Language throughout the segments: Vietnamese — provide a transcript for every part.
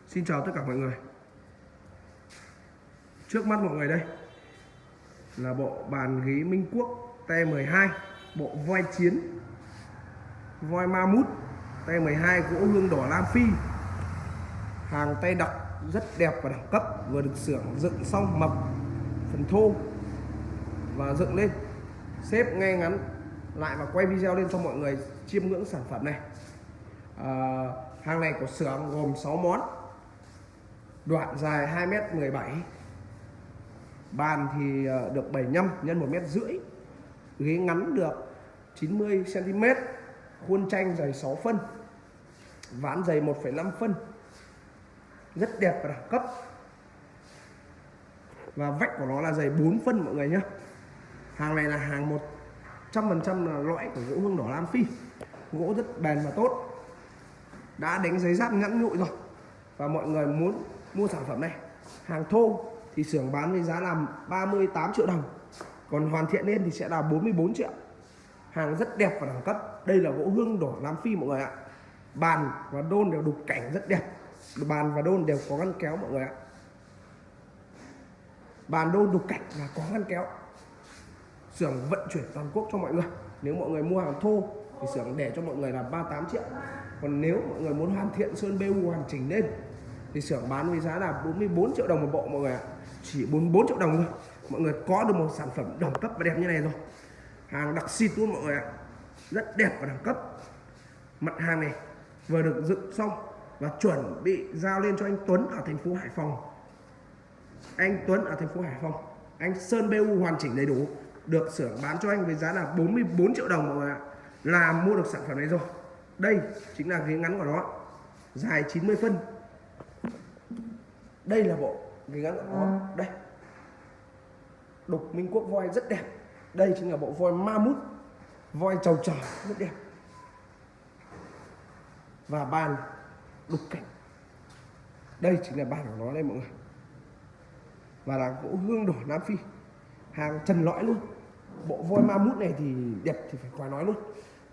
Xin chào tất cả mọi người. Trước mắt mọi người đây là bộ bàn ghế Minh Quốc T12, bộ voi chiến, voi ma mút T12 gỗ hương đỏ Nam Phi, hàng tay đặc rất đẹp và đẳng cấp, vừa được xưởng dựng xong mập phần thô và dựng lên xếp ngay ngắn lại và quay video lên cho mọi người chiêm ngưỡng sản phẩm này. Hàng này của xưởng gồm 6 món, đoạn dài 2m17, bàn thì được 75 x 1m50, ghế ngắn được 90 cm, khuôn tranh dày 6 phân, ván dày 1,5 phân, rất đẹp và đẳng cấp, và vách của nó là dày 4 phân mọi người nhé. Hàng này là hàng 100% là lõi của gỗ hương đỏ Nam Phi, gỗ rất bền và tốt, đã đánh giấy giáp nhẵn nhụi rồi. Và mọi người muốn mua sản phẩm này hàng thô thì xưởng bán với giá là 38 triệu đồng, còn hoàn thiện lên thì sẽ là 44 triệu. Hàng rất đẹp và đẳng cấp. Đây là gỗ hương đỏ Nam Phi mọi người ạ. Bàn và đôn đều đục cảnh rất đẹp, bàn và đôn đều có ngăn kéo mọi người ạ. Bàn đôn đục cảnh và có ngăn kéo. Xưởng vận chuyển toàn quốc cho mọi người. Nếu mọi người mua hàng thô thì xưởng để cho mọi người là 38 triệu. Còn nếu mọi người muốn hoàn thiện sơn BU hoàn chỉnh lên thì xưởng bán với giá là 44 triệu đồng một bộ mọi người ạ. Chỉ 44 triệu đồng thôi, mọi người có được một sản phẩm đẳng cấp và đẹp như này rồi. Hàng đặc xịt luôn mọi người ạ, rất đẹp và đẳng cấp. Mặt hàng này vừa được dựng xong và chuẩn bị giao lên cho anh Tuấn ở thành phố Hải Phòng. Anh Tuấn ở thành phố Hải Phòng, anh sơn BU hoàn chỉnh đầy đủ, được xưởng bán cho anh với giá là 44 triệu đồng mọi người ạ, là mua được sản phẩm này rồi. Đây chính là ghế ngắn của nó, dài 90 phân. Đây là bộ ghế ngắn của nó, đây đục Minh Quốc voi rất đẹp. Đây chính là bộ voi ma mút, voi trầu trời rất đẹp. Và bàn đục cảnh, đây chính là bàn của nó đây mọi người, và là gỗ hương đỏ Nam Phi, hàng trần lõi luôn. Bộ voi ma mút này thì đẹp thì phải khỏi nói luôn,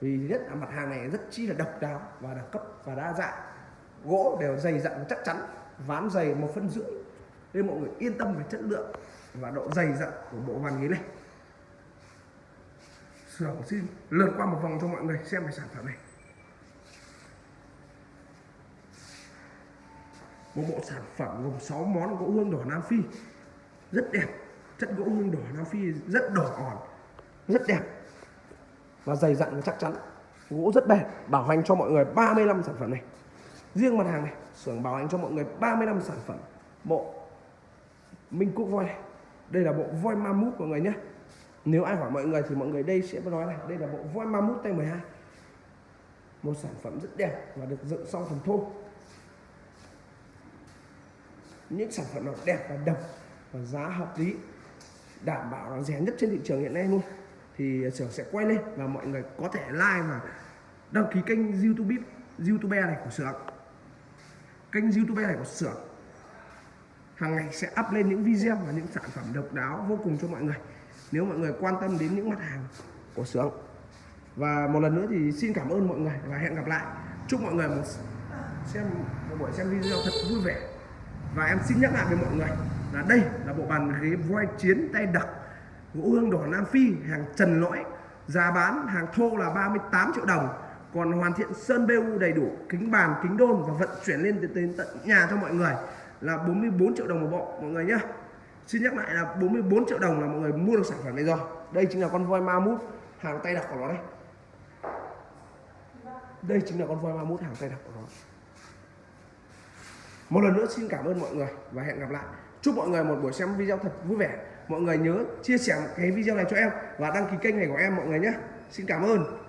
vì thứ nhất là mặt hàng này rất chi là độc đáo và đẳng cấp và đa dạng. Gỗ đều dày dặn chắc chắn, ván dày 1,5 phân, nên mọi người yên tâm về chất lượng và độ dày dặn của bộ bàn ghế này. Xưởng xin lượt qua một vòng cho mọi người xem về sản phẩm này. Một bộ sản phẩm gồm 6 món gỗ hương đỏ Nam Phi rất đẹp, chất gỗ hương đỏ Nam Phi rất đỏ ỏn, rất đẹp và dày dặn và chắc chắn. Gỗ rất bền, bảo hành cho mọi người 35 sản phẩm này. Riêng mặt hàng này xưởng bảo hành cho mọi người 35 sản phẩm bộ Minh Quốc voi này. Đây là bộ voi ma mút mọi người nhé. Nếu ai hỏi mọi người thì mọi người đây sẽ nói là đây là bộ voi ma mút T12, một sản phẩm rất đẹp và được dựng xong phần thô. Những sản phẩm nào đẹp và độc và giá hợp lý, đảm bảo là rẻ nhất trên thị trường hiện nay luôn, thì xưởng sẽ quay lên và mọi người có thể like và đăng ký kênh YouTube này của xưởng. Kênh YouTube này của xưởng hàng ngày sẽ up lên những video và những sản phẩm độc đáo vô cùng cho mọi người, nếu mọi người quan tâm đến những mặt hàng của xưởng. Và một lần nữa thì xin cảm ơn mọi người và hẹn gặp lại. Chúc mọi người một buổi xem video thật vui vẻ. Và em xin nhắc lại với mọi người là đây là bộ bàn ghế voi chiến tay đặc gỗ hương đỏ Nam Phi, hàng trần lõi, giá bán hàng thô là 38 triệu đồng, còn hoàn thiện sơn BU đầy đủ, kính bàn, kính đôn và vận chuyển lên đến tận nhà cho mọi người là 44 triệu đồng một bộ mọi người nhé. Xin nhắc lại là 44 triệu đồng là mọi người mua được sản phẩm này rồi. Đây chính là con voi ma mút, hàng tay đặc của nó đây. Đây chính là con voi ma mút, hàng tay đặc của nó. Một lần nữa xin cảm ơn mọi người và hẹn gặp lại. Chúc mọi người một buổi xem video thật vui vẻ. Mọi người nhớ chia sẻ cái video này cho em và đăng ký kênh này của em mọi người nhé. Xin cảm ơn.